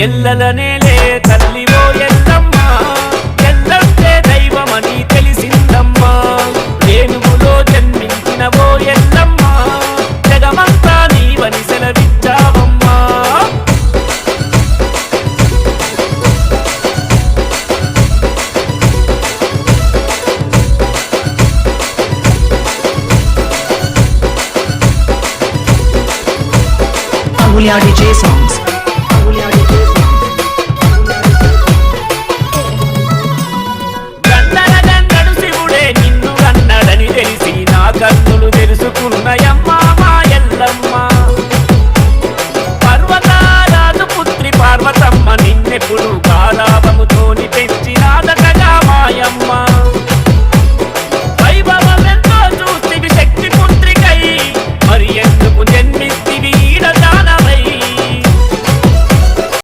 ఎల్లలనేలే తల్లివో ఎల్లమ్మ, ఎల్లంటే దైవమని తెలిసిందమ్మా. ఏనుగులో జన్మించినవో ఎల్లమ్మ, జగమంతా నీవని సెలవిచ్చావమ్మా. Amulya DJ song.